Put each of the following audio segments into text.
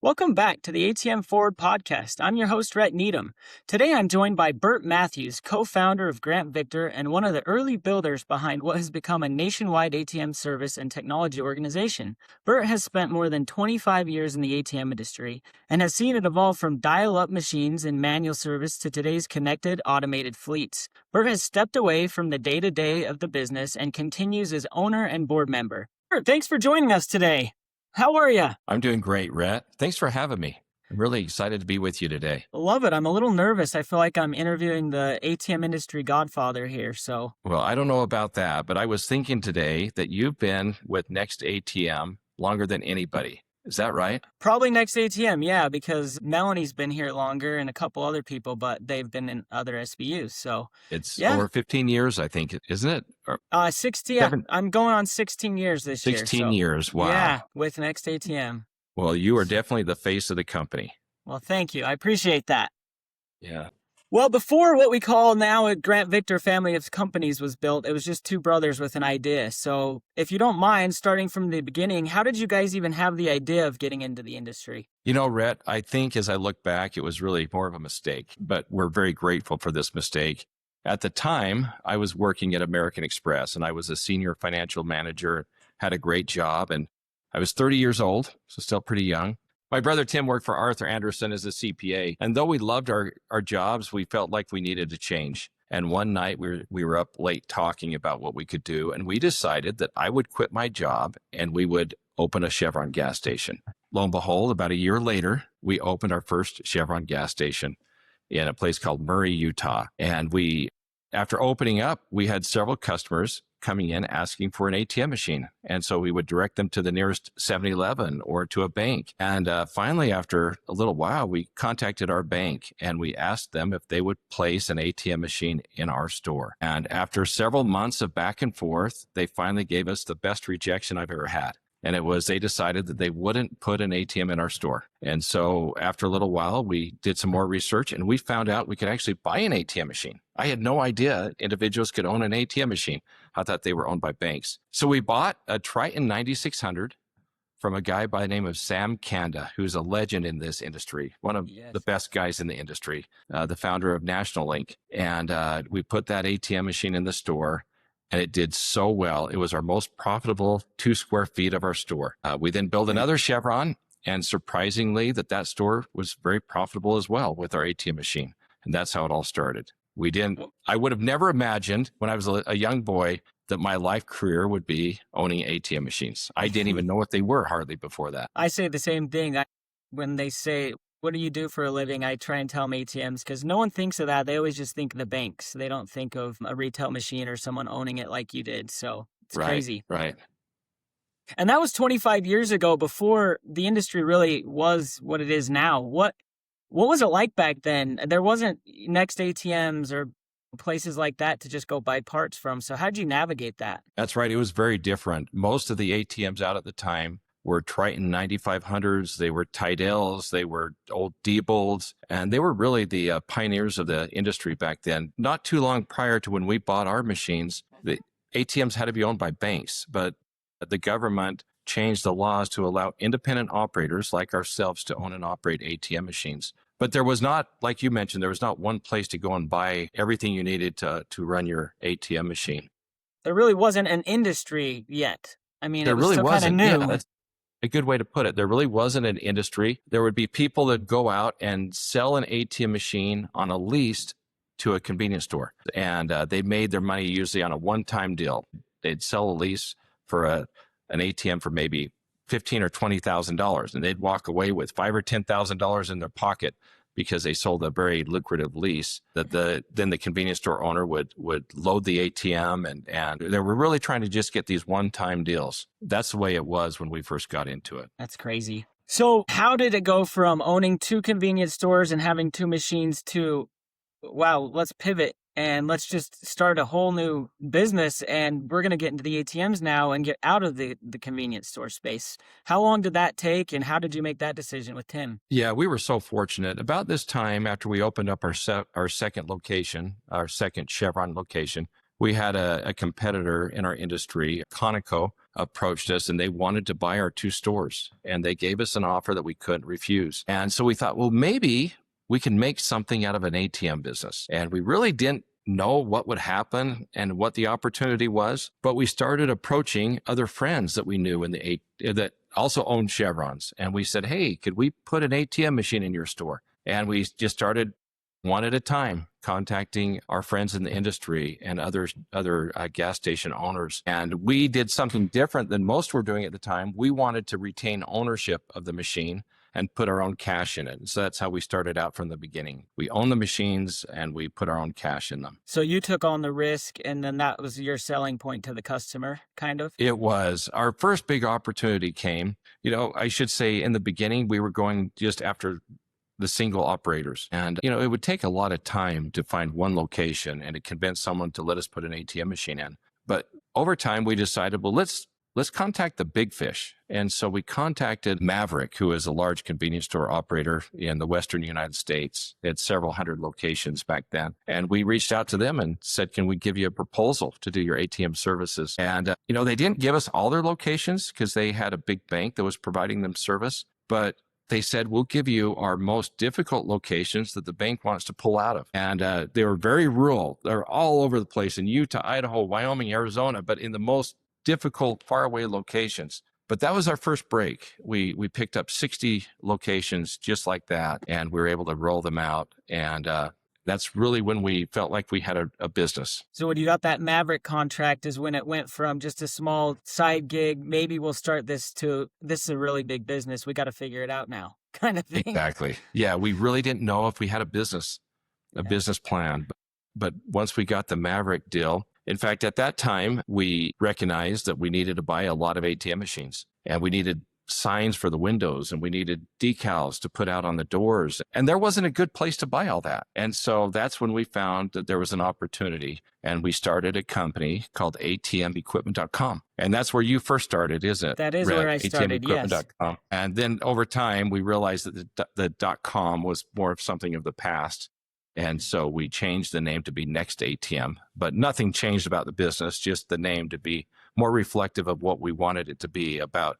Welcome back to the ATM Forward podcast. I'm your host, Rhet and Today I'm joined by Burt Matthews, co-founder of Grant Victor and one of the early builders behind what has become a nationwide ATM service and technology organization. Burt has spent more than 25 years in the ATM industry and has seen it evolve from dial-up machines and manual service to today's connected, automated fleets. Burt has stepped away from the day-to-day of the business and continues as owner and board member. Burt, thanks for joining us today. How are you? I'm doing great, Rhett. Thanks for having me. I'm really excited to be with you today. Love it. I'm a little nervous. I feel like I'm interviewing the ATM industry godfather here, so. Well, I don't know about that, but I was thinking today that you've been with NextATM longer than anybody. Is that right? Probably NextATM, yeah, because Melanie's been here longer and a couple other people, but they've been in other SBUs, so. It's over 15 years, I think, isn't it? Or 16, yeah, I'm going on 16 years this year. 16 years, wow. Yeah, with NextATM. Well, you are definitely the face of the company. Well, thank you. I appreciate that. Yeah. Well, before what we call now a Grant Victor family of companies was built, it was just two brothers with an idea. So if you don't mind, starting from the beginning, how did you guys even have the idea of getting into the industry? You know, Rhett, I think as I look back, it was really more of a mistake, but we're very grateful for this mistake. At the time, I was working at American Express and I was a senior financial manager, had a great job, and I was 30 years old, so still pretty young. My brother Tim worked for Arthur Andersen as a CPA, and though we loved our jobs, we felt like we needed to change. And one night we were up late talking about what we could do, and we decided that I would quit my job and we would open a Chevron gas station. Lo and behold, about a year later, we opened our first Chevron gas station in a place called Murray, Utah. And after opening up, we had several customers coming in asking for an ATM machine. And so we would direct them to the nearest 7-Eleven or to a bank. And finally, after a little while, we contacted our bank and we asked them if they would place an ATM machine in our store. And after several months of back and forth, they finally gave us the best rejection I've ever had. And it was, they decided that they wouldn't put an ATM in our store. And so after a little while, we did some more research and we found out we could actually buy an ATM machine. I had no idea individuals could own an ATM machine. I thought they were owned by banks. So we bought a Triton 9600 from a guy by the name of Sam Kanda, who's a legend in this industry, one of the best guys in the industry, the founder of National Link. And we put that ATM machine in the store. And it did so well. It was our most profitable 2 square feet of our store. We then built another Chevron, and surprisingly, that store was very profitable as well with our ATM machine. And that's how it all started. I would have never imagined when I was a young boy that my life career would be owning ATM machines. I didn't even know what they were hardly before that. I say the same thing. When they say, what do you do for a living? I try and tell them ATMs because no one thinks of that. They always just think of the banks. They don't think of a retail machine or someone owning it like you did. So it's crazy. Right. And that was 25 years ago before the industry really was what it is now. What was it like back then? There wasn't NextATMs or places like that to just go buy parts from. So how'd you navigate that? That's right. It was very different. Most of the ATMs out at the time were Triton 9500s, they were Tidals, they were old Diebold's, and they were really the pioneers of the industry back then. Not too long prior to when we bought our machines, the ATMs had to be owned by banks, but the government changed the laws to allow independent operators like ourselves to own and operate ATM machines. But there was not, like you mentioned, there was not one place to go and buy everything you needed to run your ATM machine. There really wasn't an industry yet. I mean, there it was really still wasn't. kind of new. Yeah, that's a good way to put it. There really wasn't an industry. There would be people that go out and sell an ATM machine on a lease to a convenience store. And they made their money usually on a one-time deal. They'd sell a lease for an ATM for maybe $15,000 or $20,000, and they'd walk away with $5,000 or $10,000 in their pocket because they sold a very lucrative lease that then the convenience store owner would load the ATM and they were really trying to just get these one-time deals. That's the way it was when we first got into it. That's crazy. So how did it go from owning 2 convenience stores and having 2 machines to, wow, let's pivot and let's just start a whole new business and we're going to get into the ATMs now and get out of the convenience store space? How long did that take and how did you make that decision with Tim? Yeah, we were so fortunate. About this time, after we opened up our second location, our second Chevron location, we had a competitor in our industry, Conoco, approached us and they wanted to buy our 2 stores, and they gave us an offer that we couldn't refuse. And so we thought, well, maybe we can make something out of an ATM business. And we really didn't know what would happen and what the opportunity was, but we started approaching other friends that we knew that also owned Chevrons. And we said, hey, could we put an ATM machine in your store? And we just started one at a time, contacting our friends in the industry and other gas station owners. And we did something different than most were doing at the time. We wanted to retain ownership of the machine and put our own cash in it. And so that's how we started out from the beginning. We own the machines and we put our own cash in them. So you took on the risk, and then that was your selling point to the customer, kind of? It was. Our first big opportunity came, I should say in the beginning, we were going just after the single operators. And, it would take a lot of time to find one location and to convince someone to let us put an ATM machine in. But over time, we decided, well, let's contact the big fish. And so we contacted Maverick, who is a large convenience store operator in the Western United States. They had several hundred locations back then. And we reached out to them and said, can we give you a proposal to do your ATM services? And, they didn't give us all their locations because they had a big bank that was providing them service. But they said, we'll give you our most difficult locations that the bank wants to pull out of. And they were very rural. They're all over the place in Utah, Idaho, Wyoming, Arizona, but in the most difficult, faraway locations. But that was our first break. We picked up 60 locations just like that, and we were able to roll them out. And that's really when we felt like we had a business. So when you got that Maverick contract is when it went from just a small side gig, maybe we'll start this, to this is a really big business, we got to figure it out now, kind of thing. Exactly. Yeah, we really didn't know if we had a business plan. But once we got the Maverick deal, in fact, at that time, we recognized that we needed to buy a lot of ATM machines, and we needed signs for the windows, and we needed decals to put out on the doors. And there wasn't a good place to buy all that. And so that's when we found that there was an opportunity, and we started a company called ATMequipment.com. And that's where you first started, isn't it? That is Rhet, where I started, yes. ATMequipment.com. And then over time, we realized that the .com was more of something of the past. And so we changed the name to be NextATM, but nothing changed about the business, just the name to be more reflective of what we wanted it to be about,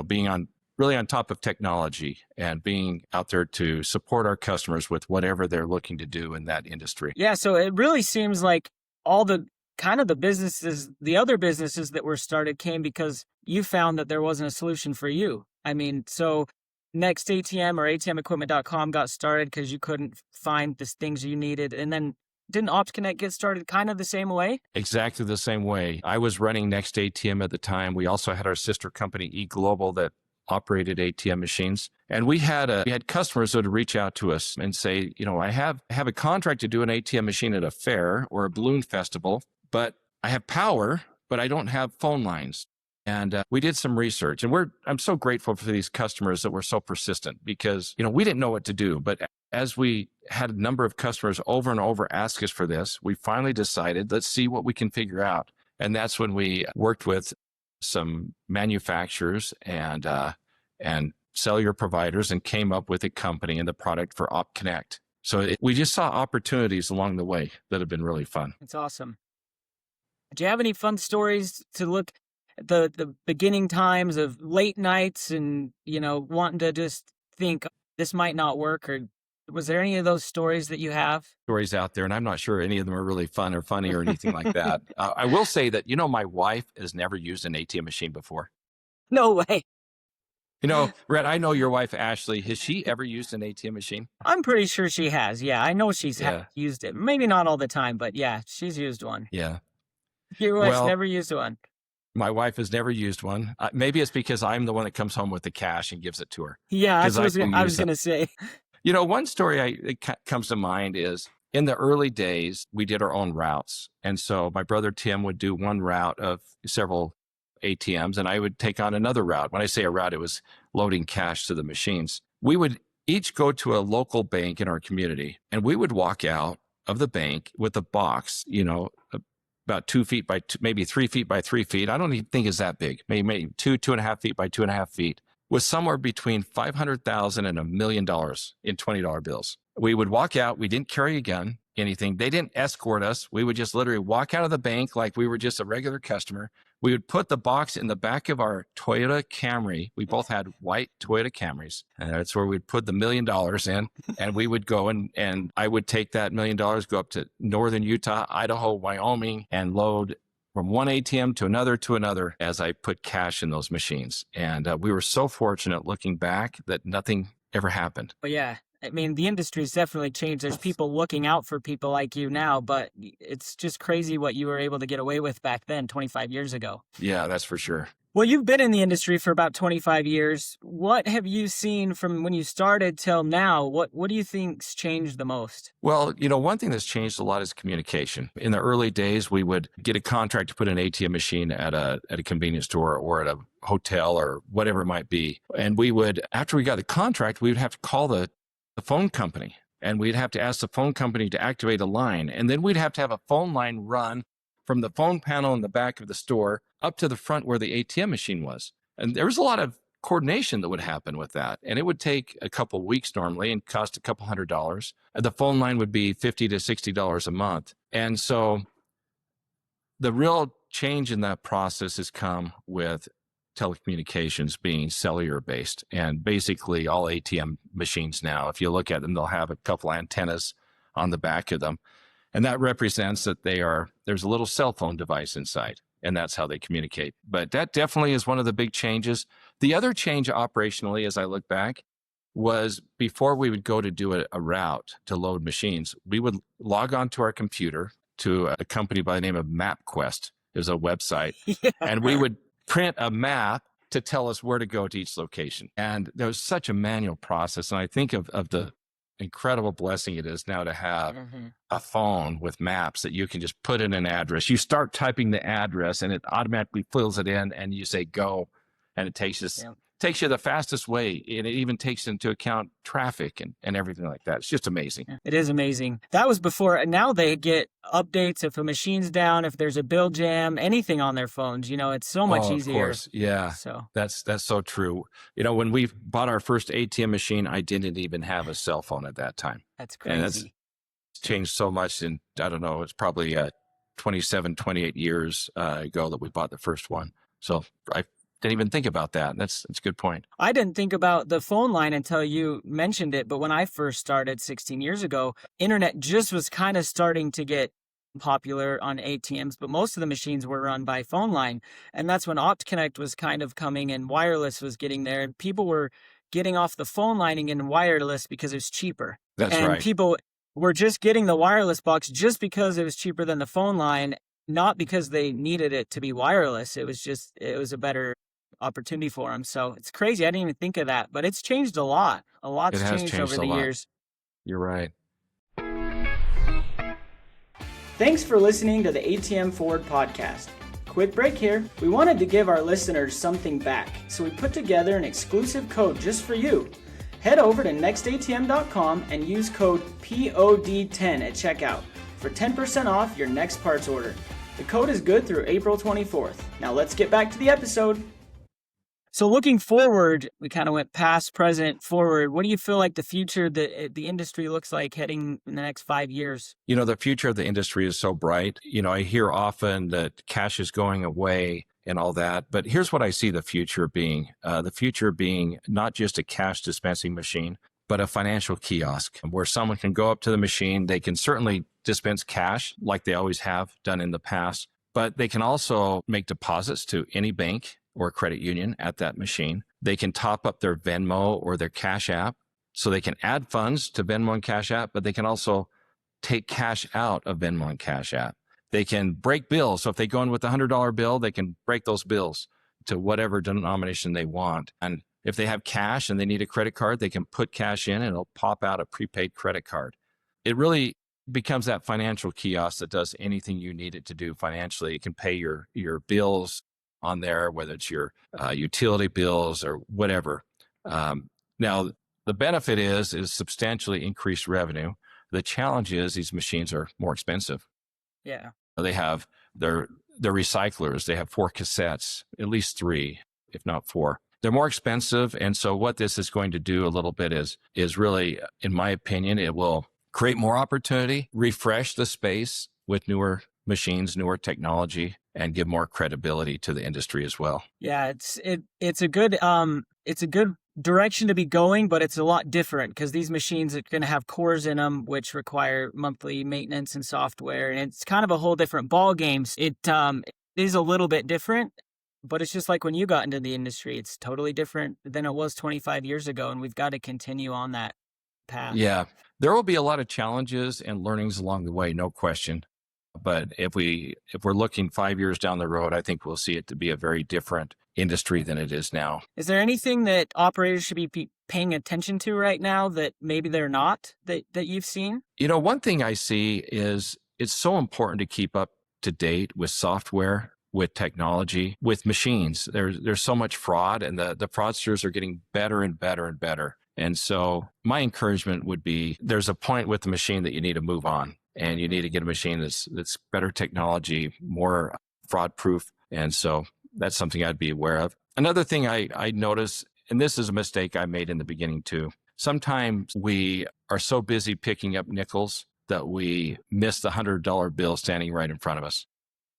being really on top of technology and being out there to support our customers with whatever they're looking to do in that industry. Yeah. So it really seems like all the kind of the other businesses that were started came because you found that there wasn't a solution for you. I mean, so NextATM or ATMequipment.com got started because you couldn't find the things you needed. And then didn't OpsConnect get started kind of the same way? Exactly the same way. I was running NextATM at the time. We also had our sister company, eGlobal, that operated ATM machines. And we had customers that would reach out to us and say, I have a contract to do an ATM machine at a fair or a balloon festival, but I have power, but I don't have phone lines. And we did some research, and I'm so grateful for these customers that were so persistent because, we didn't know what to do. But as we had a number of customers over and over ask us for this, we finally decided, let's see what we can figure out. And that's when we worked with some manufacturers and cellular providers and came up with a company and the product for OpConnect. So we just saw opportunities along the way that have been really fun. It's awesome. Do you have any fun stories to look at the beginning times of late nights and, wanting to just think this might not work? Or was there any of those stories that you have? Stories out there, and I'm not sure any of them are really fun or funny or anything like that. I will say that, my wife has never used an ATM machine before. No way. Rhet, I know your wife, Ashley. Has she ever used an ATM machine? I'm pretty sure she has. Yeah, I know she's used it. Maybe not all the time, but yeah, she's used one. Yeah. Your wife's never used one. My wife has never used one. Maybe it's because I'm the one that comes home with the cash and gives it to her. Yeah, that's what I was going to say. One story that comes to mind is in the early days, we did our own routes. And so my brother Tim would do one route of several ATMs, and I would take on another route. When I say a route, it was loading cash to the machines. We would each go to a local bank in our community, and we would walk out of the bank with a box, about 2 feet by maybe 3 feet by 3 feet. I don't even think it's that big. Maybe 2.5 feet by 2.5 feet, with somewhere between $500,000 and $1 million in $20 bills. We would walk out. We didn't carry a gun, anything. They didn't escort us. We would just literally walk out of the bank like we were just a regular customer. We would put the box in the back of our Toyota Camry. We both had white Toyota Camrys. And that's where we'd put the $1 million in. And we would go and I would take that $1 million, go up to northern Utah, Idaho, Wyoming, and load from one ATM to another as I put cash in those machines. And we were so fortunate looking back that nothing ever happened. But yeah, I mean, the industry's definitely changed. There's people looking out for people like you now, but it's just crazy what you were able to get away with back then, 25 years ago. Yeah, that's for sure. Well, you've been in the industry for about 25 years. What have you seen from when you started till now? What do you think's changed the most? Well, one thing that's changed a lot is communication. In the early days, we would get a contract to put an ATM machine at a convenience store or at a hotel or whatever it might be. And we would, after we got the contract, we would have to call the phone company, and we'd have to ask the phone company to activate a line. And then we'd have to have a phone line run from the phone panel in the back of the store up to the front where the ATM machine was. And there was a lot of coordination that would happen with that. And it would take a couple of weeks normally and cost a couple $100. The phone line would be $50 to $60 a month. And so the real change in that process has come with telecommunications being cellular based. And basically all ATM machines now, if you look at them, they'll have a couple antennas on the back of them. And that represents that there's a little cell phone device inside, and that's how they communicate. But that definitely is one of the big changes. The other change operationally, as I look back, was before we would go to do a route to load machines, we would log onto our computer to a company by the name of MapQuest. It was a website. Yeah. And we would print a map to tell us where to go to each location. And there was such a manual process. And I think of the incredible blessing it is now to have a phone with maps that you can just put in an address. You start typing the address and it automatically fills it in, and you say go, and it takes you the fastest way. And it even takes into account traffic and everything like that. It's just amazing. It is amazing. That was before, and now they get updates if a machine's down, if there's a bill jam, anything on their phones. It's so much easier. Of course. Yeah. So that's so true. When we bought our first ATM machine, I didn't even have a cell phone at that time. That's crazy. And that's changed so much in, I don't know, it's probably 27, 28 years ago that we bought the first one. So I didn't even think about that. That's a good point. I didn't think about the phone line until you mentioned it. But when I first started 16 years ago, internet just was kind of starting to get popular on ATMs, but most of the machines were run by phone line. And that's when OptConnect was kind of coming and wireless was getting there. And people were getting off the phone lining in wireless because it was cheaper. That's right. And people were just getting the wireless box just because it was cheaper than the phone line, not because they needed it to be wireless. It was a better opportunity for them. So it's crazy. I didn't even think of that, but it's changed a lot. A lot's changed over the years. You're right. Thanks for listening to the ATM Forward podcast. Quick break here. We wanted to give our listeners something back, so we put together an exclusive code just for you. Head over to NextATM.com and use code POD10 at checkout for 10% off your next parts order. The code is good through April 24th. Now let's get back to the episode. So looking forward, we kind of went past, present, forward. What do you feel like the future that the industry looks like heading in the next 5 years? The future of the industry is so bright. I hear often that cash is going away and all that, but here's what I see the future being. The future being not just a cash dispensing machine, but a financial kiosk where someone can go up to the machine. They can certainly dispense cash like they always have done in the past, but they can also make deposits to any bank or credit union at that machine. They can top up their Venmo or their Cash App. So they can add funds to Venmo and Cash App, but they can also take cash out of Venmo and Cash App. They can break bills. So if they go in with a $100 bill, they can break those bills to whatever denomination they want. And if they have cash and they need a credit card, they can put cash in and it'll pop out a prepaid credit card. It really becomes that financial kiosk that does anything you need it to do financially. It can pay your bills on there, whether it's your utility bills or whatever. Now, the benefit is substantially increased revenue. The challenge is these machines are more expensive. Yeah. They have their recyclers. They have 4 cassettes, at least 3, if not 4. They're more expensive. And so what this is going to do a little bit is really, in my opinion, it will create more opportunity, refresh the space with newer machines, newer technology, and give more credibility to the industry as well. Yeah, it's a good direction to be going, but it's a lot different because these machines are going to have cores in them, which require monthly maintenance and software, and it's kind of a whole different ball game. It is a little bit different, but it's just like when you got into the industry, it's totally different than it was 25 years ago, and we've got to continue on that path. Yeah, there will be a lot of challenges and learnings along the way, no question. But if we're looking 5 years down the road, I think we'll see it to be a very different industry than it is now. Is there anything that operators should be paying attention to right now that maybe they're not, that you've seen? One thing I see is it's so important to keep up to date with software, with technology, with machines. There's so much fraud, and the fraudsters are getting better and better and better. And so my encouragement would be there's a point with the machine that you need to move on, and you need to get a machine that's better technology, more fraud proof. And so that's something I'd be aware of. Another thing I notice, and this is a mistake I made in the beginning too, sometimes we are so busy picking up nickels that we miss the $100 bill standing right in front of us.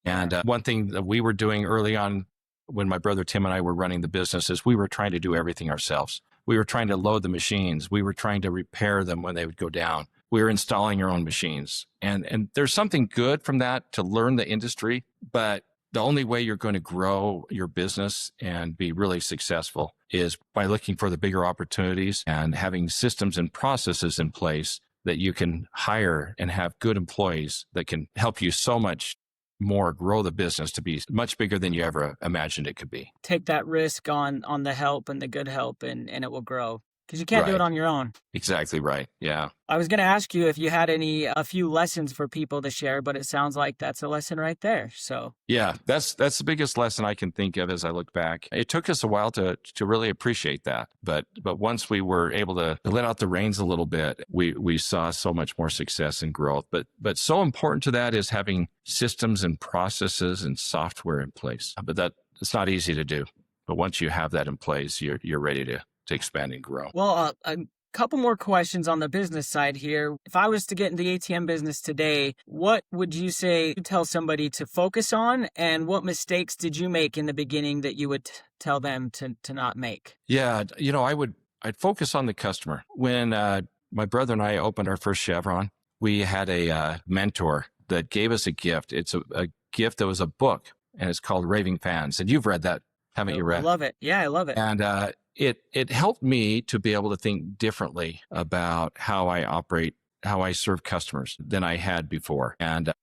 And one thing that we were doing early on when my brother Tim and I were running the business is we were trying to do everything ourselves. We were trying to load the machines. We were trying to repair them when they would go down. We were installing our own machines. And there's something good from that to learn the industry, but the only way you're going to grow your business and be really successful is by looking for the bigger opportunities and having systems and processes in place that you can hire and have good employees that can help you so much more grow the business to be much bigger than you ever imagined it could be. Take that risk on the help and the good help, and it will grow. Because you can't do it on your own. Exactly right. Yeah. I was going to ask you if you had a few lessons for people to share, but it sounds like that's a lesson right there. So yeah, that's the biggest lesson I can think of as I look back. It took us a while to really appreciate that, but once we were able to let out the reins a little bit, we saw so much more success and growth. But so important to that is having systems and processes and software in place. But it's not easy to do. But once you have that in place, you're ready to expand and grow. Well, a couple more questions on the business side here. If I was to get in the ATM business today, what would you say you tell somebody to focus on, and what mistakes did you make in the beginning that you would tell them to not make? Yeah, I'd focus on the customer. When my brother and I opened our first Chevron, we had a mentor that gave us a gift. It's a gift that was a book, and it's called Raving Fans. And you've read that, haven't you, Rhet? I love it. Yeah, I love it. And it helped me to be able to think differently about how I operate, how I serve customers than I had before. And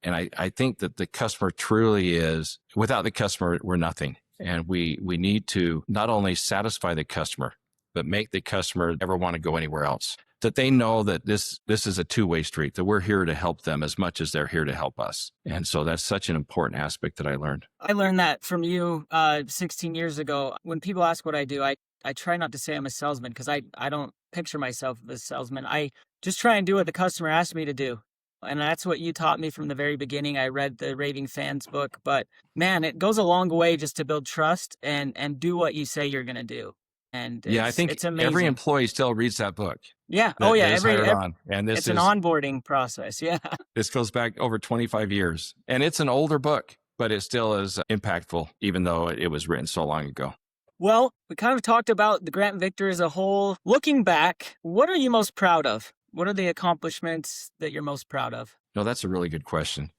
I think that the customer truly is, without the customer, we're nothing. And we need to not only satisfy the customer, but make the customer never want to go anywhere else. That they know that this is a two-way street, that we're here to help them as much as they're here to help us. And so that's such an important aspect that I learned. I learned that from you 16 years ago. When people ask what I do, I try not to say I'm a salesman, because I don't picture myself as a salesman. I just try and do what the customer asks me to do. And that's what you taught me from the very beginning. I read the Raving Fans book, but man, it goes a long way just to build trust and do what you say you're going to do. And I think it's amazing. Every employee still reads that book. Yeah. Oh yeah. It's an onboarding process. Yeah. This goes back over 25 years, and it's an older book, but it still is impactful, even though it was written so long ago. Well, we kind of talked about the Grant Victor as a whole. Looking back, what are you most proud of? What are the accomplishments that you're most proud of? No, that's a really good question.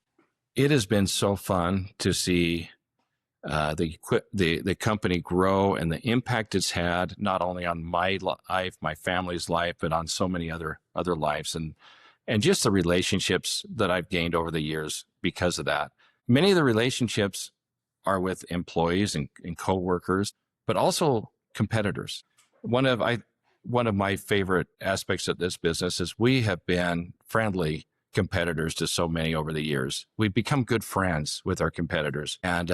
It has been so fun to see the company grow and the impact it's had, not only on my life, my family's life, but on so many other lives, and just the relationships that I've gained over the years because of that. Many of the relationships are with employees and coworkers, but also competitors. One of my favorite aspects of this business is we have been friendly competitors to so many over the years. We've become good friends with our competitors, and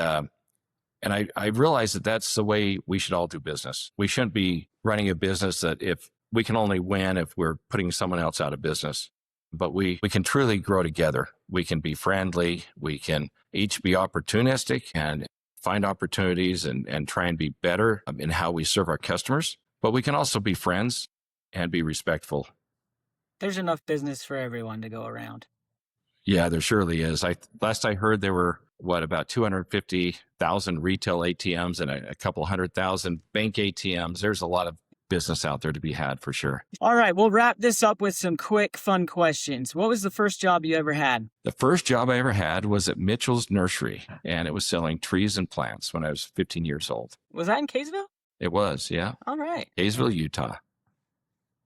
I realize that that's the way we should all do business. We shouldn't be running a business that if we can only win if we're putting someone else out of business. But we can truly grow together. We can be friendly. We can each be opportunistic and find opportunities and try and be better in how we serve our customers. But we can also be friends and be respectful. There's enough business for everyone to go around. Yeah, there surely is. Last I heard, there were about 250,000 retail ATMs and a couple 100,000 bank ATMs. There's a lot of business out there to be had for sure. All right, we'll wrap this up with some quick, fun questions. What was the first job you ever had? The first job I ever had was at Mitchell's Nursery, and it was selling trees and plants when I was 15 years old. Was that in Kaysville? It was, yeah. All right. Kaysville, Utah.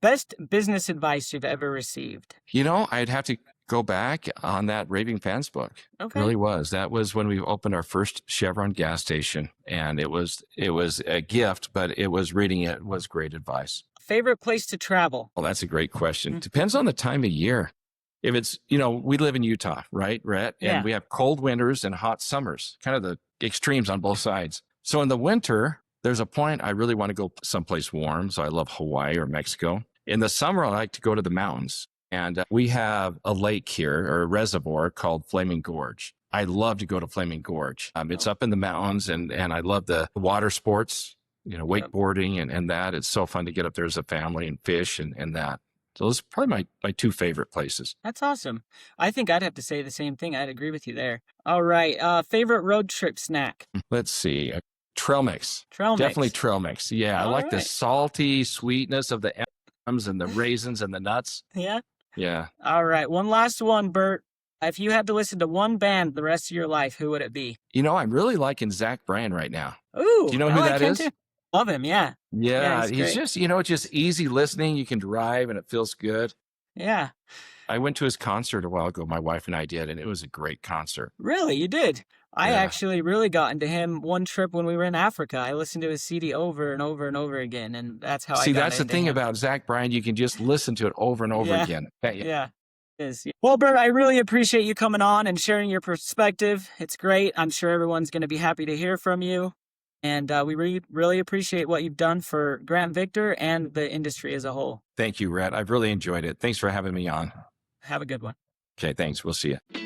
Best business advice you've ever received? I'd have to go back on that Raving Fans book. Okay. It really was. That was when we opened our first Chevron gas station, and it was a gift, but reading it was great advice. Favorite place to travel? Well, that's a great question. Depends on the time of year. If it's, we live in Utah, right, Rhett? And Yeah. we have cold winters and hot summers, kind of the extremes on both sides. So in the winter, there's a point I really want to go someplace warm. So I love Hawaii or Mexico. In the summer, I like to go to the mountains. And we have a lake here, or a reservoir called Flaming Gorge. I love to go to Flaming Gorge. It's up in the mountains, and I love the water sports, wakeboarding and that. It's so fun to get up there as a family and fish and that. So those are probably my two favorite places. That's awesome. I think I'd have to say the same thing. I'd agree with you there. All right. Favorite road trip snack? Let's see. Trail mix. Trail mix. Definitely trail mix. Yeah. I like the salty sweetness of the M&Ms and the raisins and the nuts. Yeah. Yeah. All right. One last one, Burt. If you had to listen to one band the rest of your life, who would it be? I'm really liking Zach Bryan right now. Ooh. Do you know who that is? Love him. Yeah. Yeah. He's great. just, just easy listening. You can drive and it feels good. Yeah. I went to his concert a while ago. My wife and I did, and it was a great concert. Really? You did? I actually really got into him one trip when we were in Africa. I listened to his CD over and over and over again, and that's how I got into that's the thing about Zach Bryan. You can just listen to it over and over again. Yeah. It is. Well, Burt, I really appreciate you coming on and sharing your perspective. It's great. I'm sure everyone's going to be happy to hear from you. And we really appreciate what you've done for Grant Victor and the industry as a whole. Thank you, Rhett. I've really enjoyed it. Thanks for having me on. Have a good one. Okay, thanks. We'll see you.